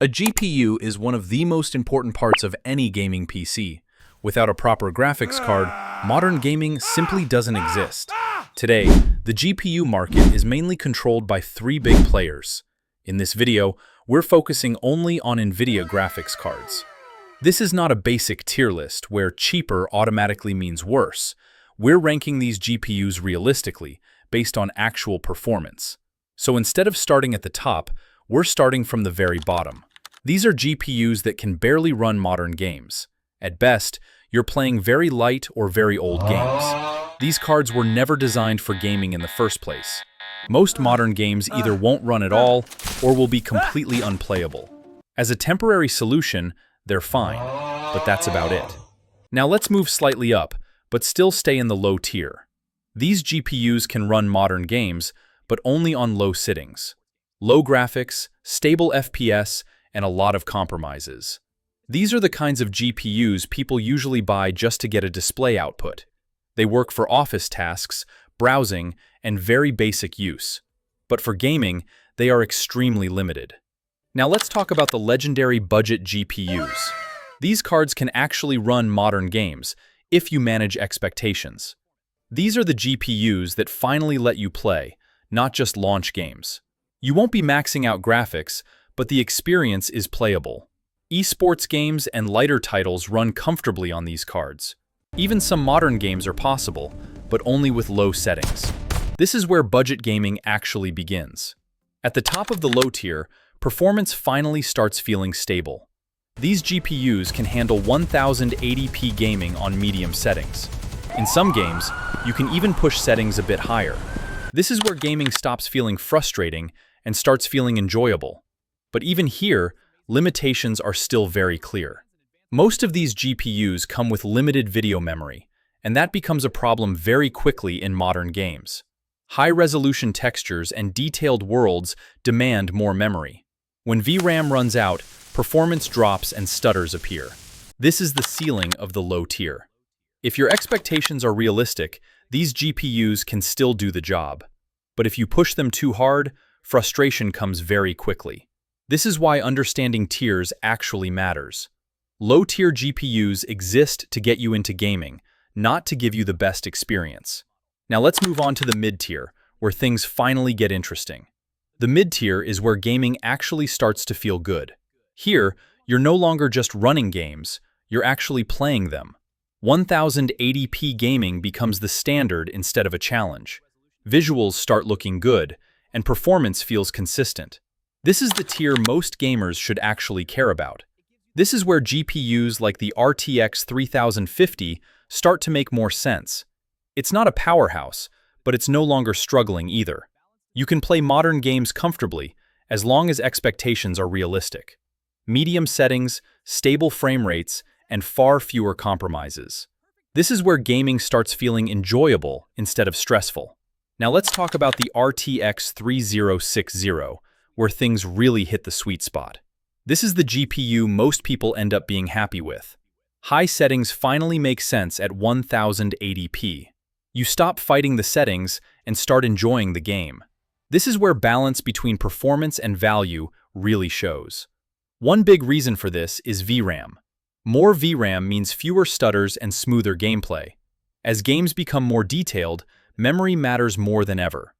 A GPU is one of the most important parts of any gaming PC. Without a proper graphics card, modern gaming simply doesn't exist. Today, the GPU market is mainly controlled by three big players. In this video, we're focusing only on Nvidia graphics cards. This is not a basic tier list where cheaper automatically means worse. We're ranking these GPUs realistically, based on actual performance. So instead of starting at the top, we're starting from the very bottom. These are GPUs that can barely run modern games. At best, you're playing very light or very old games. These cards were never designed for gaming in the first place. Most modern games either won't run at all or will be completely unplayable. As a temporary solution, they're fine, but that's about it. Now let's move slightly up, but still stay in the low tier. These GPUs can run modern games, but only on low settings. Low graphics, stable FPS, and a lot of compromises. These are the kinds of GPUs people usually buy just to get a display output. They work for office tasks, browsing, and very basic use. But for gaming, they are extremely limited. Now let's talk about the legendary budget GPUs. These cards can actually run modern games, if you manage expectations. These are the GPUs that finally let you play, not just launch games. You won't be maxing out graphics, but the experience is playable. Esports games and lighter titles run comfortably on these cards. Even some modern games are possible, but only with low settings. This is where budget gaming actually begins. At the top of the low tier, performance finally starts feeling stable. These GPUs can handle 1080p gaming on medium settings. In some games, you can even push settings a bit higher. This is where gaming stops feeling frustrating and starts feeling enjoyable. But even here, limitations are still very clear. Most of these GPUs come with limited video memory, and that becomes a problem very quickly in modern games. High-resolution textures and detailed worlds demand more memory. When VRAM runs out, performance drops and stutters appear. This is the ceiling of the low tier. If your expectations are realistic, these GPUs can still do the job. But if you push them too hard, frustration comes very quickly. This is why understanding tiers actually matters. Low-tier GPUs exist to get you into gaming, not to give you the best experience. Now let's move on to the mid-tier, where things finally get interesting. The mid-tier is where gaming actually starts to feel good. Here, you're no longer just running games, you're actually playing them. 1080p gaming becomes the standard instead of a challenge. Visuals start looking good, and performance feels consistent. This is the tier most gamers should actually care about. This is where GPUs like the RTX 3050 start to make more sense. It's not a powerhouse, but it's no longer struggling either. You can play modern games comfortably, as long as expectations are realistic. Medium settings, stable frame rates, and far fewer compromises. This is where gaming starts feeling enjoyable instead of stressful. Now let's talk about the RTX 3060, where things really hit the sweet spot. This is the GPU most people end up being happy with. High settings finally make sense at 1080p. You stop fighting the settings and start enjoying the game. This is where balance between performance and value really shows. One big reason for this is VRAM. More VRAM means fewer stutters and smoother gameplay. As games become more detailed, memory matters more than ever.